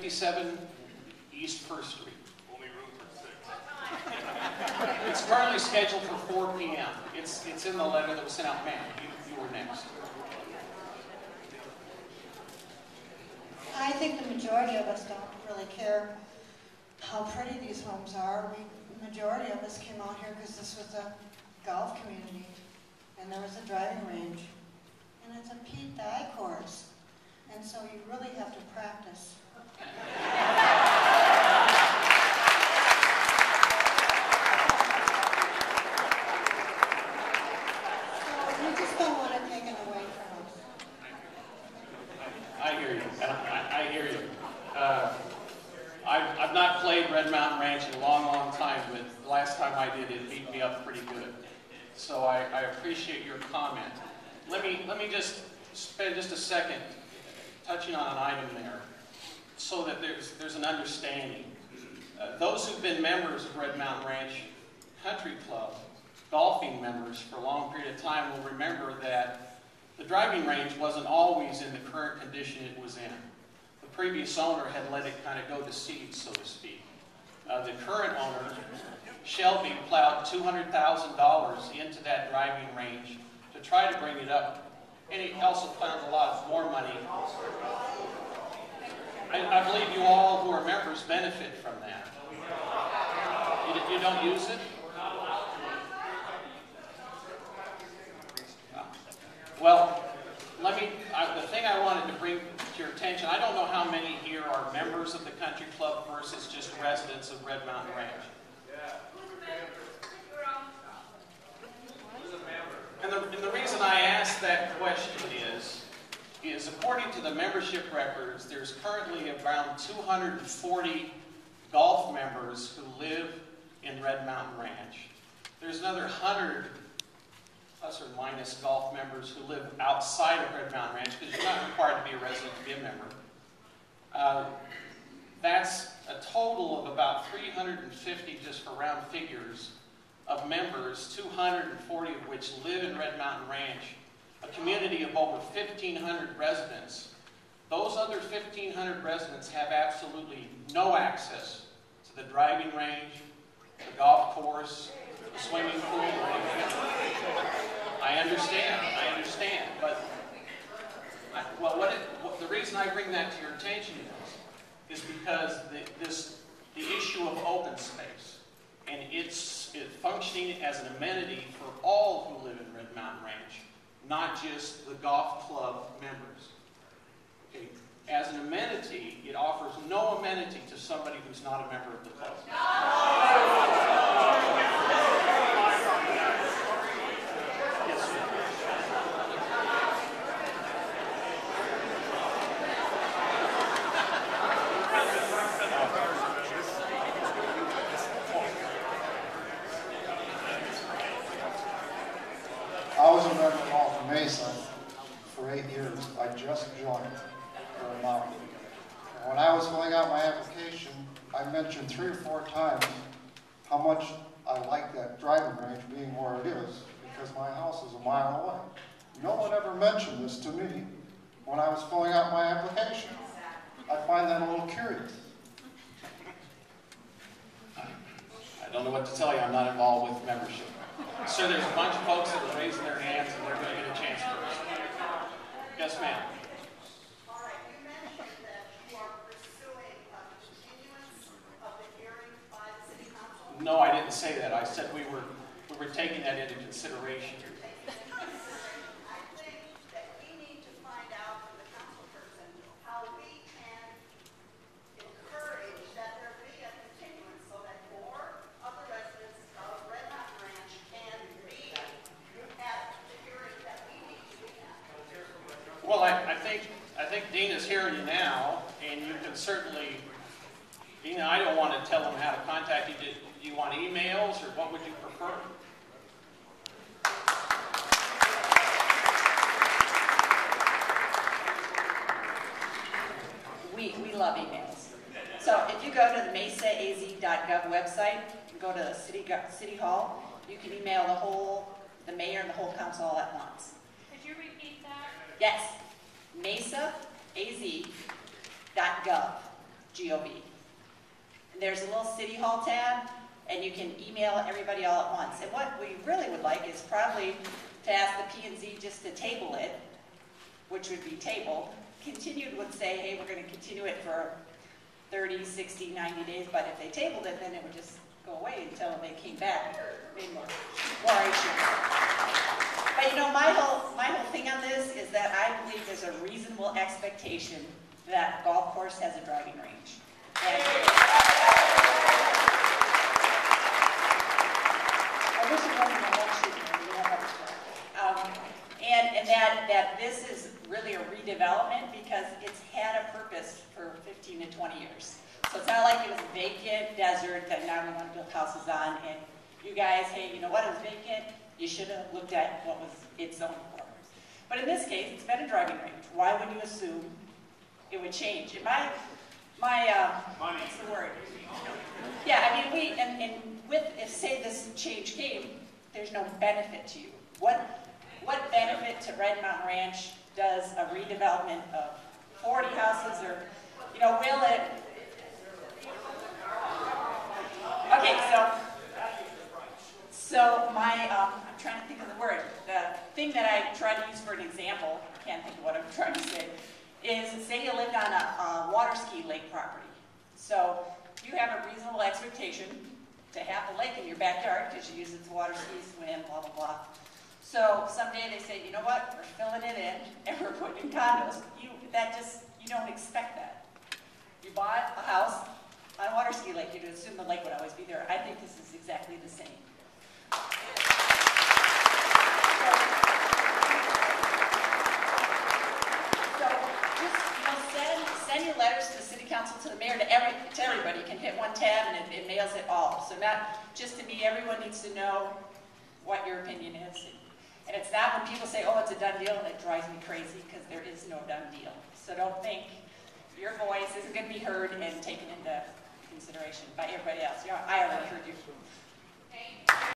57 East 1st Street. Only room for 6. It's currently scheduled for 4 p.m. It's in the letter that was sent out. Ma'am, you were next. I think the majority of us don't really care how pretty these homes are. The majority of us came out here because this was a golf community, and there was a driving range, and it's a Pete Dye course, and so you really have to practice. So we just don't want it taken away from us. I hear you. I hear you. I've not played Red Mountain Ranch in a long, long time, but the last time I did, it beat me up pretty good. So I appreciate your comment. Let me just spend just a second touching on an item there, so that there's an understanding. Those who've been members of Red Mountain Ranch Country Club, golfing members for a long period of time, will remember that the driving range wasn't always in the current condition it was in. The previous owner had let it kind of go to seed, so to speak. The current owner, Shelby, plowed $200,000 into that driving range to try to bring it up. And he also found a lot more money. I believe you all who are members benefit from that. You don't use it? Well, the thing I wanted to bring to your attention, I don't know how many here are members of the country club versus just residents of Red Mountain Ranch. And the reason I ask that question is according to the membership records, there's currently around 240 golf members who live in Red Mountain Ranch. There's another 100 plus or minus golf members who live outside of Red Mountain Ranch, because you're not required to be a resident to be a member. That's a total of about 350, just for round figures, of members, 240 of which live in Red Mountain Ranch, a community of over 1,500 residents. Those other 1,500 residents have absolutely no access to the driving range, the golf course, the swimming pool, or anything else. I understand, but the reason I bring that to your attention is because the issue of open space and it's functioning as an amenity for all who live in Red Mountain Ranch, not just the golf club members. Okay. As an amenity, it offers no amenity to somebody who's not a member of the club. I was a member of Mesa for 8 years. I just joined for a month. When I was filling out my application, I mentioned 3 or 4 times how much I like that driving range being where it is, because my house is a mile away. No one ever mentioned this to me when I was filling out my application. I find that a little curious. I don't know what to tell you. I'm not involved with membership. So there's a bunch of folks that are raising their hands and they're going to get a chance first. Yes, ma'am. All right, you mentioned that you are pursuing a continuance of the hearing by the City Council. No, I didn't say that. I said we were taking that into consideration. I think that we need to find out from the council person how we can encourage that there be a continuance so that more of the residents of Red Mountain Ranch can be at the hearing that we need to be at. Well, I think Dina's hearing you now, and you can certainly, Dina, I don't want to tell them how to contact you. Do you want emails, or what would you prefer? We love emails. So if you go to the mesaaz.gov website, and go to City Hall, you can email the mayor and the whole council all at once. Could you repeat that? Yes, mesaaz.gov. There's a little City Hall tab, and you can email everybody all at once. And what we really would like is probably to ask the P&Z just to table it, which would be tabled. Continued would say, hey, we're going to continue it for 30, 60, 90 days, but if they tabled it, then it would just go away until they came back. Made more issues. But you know, my whole thing on this is that I believe there's a reasonable expectation that a golf course has a driving range. And I wish it wasn't a whole shooting, you know, and that this is really a redevelopment because it's had a purpose for 15 to 20 years. So it's not like it was a vacant desert that now we want to build houses on, and you guys, hey, you know what, it was vacant, you should have looked at what was its zoned for. But in this case, it's been a driving range. Why would you assume it would change? And what's the word? Yeah, I mean, if say this change came, there's no benefit to you. What benefit to Red Mountain Ranch does a redevelopment of 40 houses, or, you know, will it? Okay, so I'm trying to think of the word. The thing that I try to use for an example, I can't think of what I'm trying to say, is say you lived on a water ski lake property. So you have a reasonable expectation to have the lake in your backyard because you use it to water ski, swim, blah, blah, blah. So someday they say, you know what, we're filling it in and we're putting in condos. You don't expect that. You bought a house on a water ski lake, you'd assume the lake would always be there. I think this is exactly the same. So just, you know, send your letters to the city council, to the mayor, to everybody. You can hit one tab and it mails it all. So not just to me, everyone needs to know what your opinion is. And it's not when people say, oh, it's a done deal, and it drives me crazy because there is no done deal. So don't think your voice isn't going to be heard and taken into consideration by everybody else. You know, I already heard you.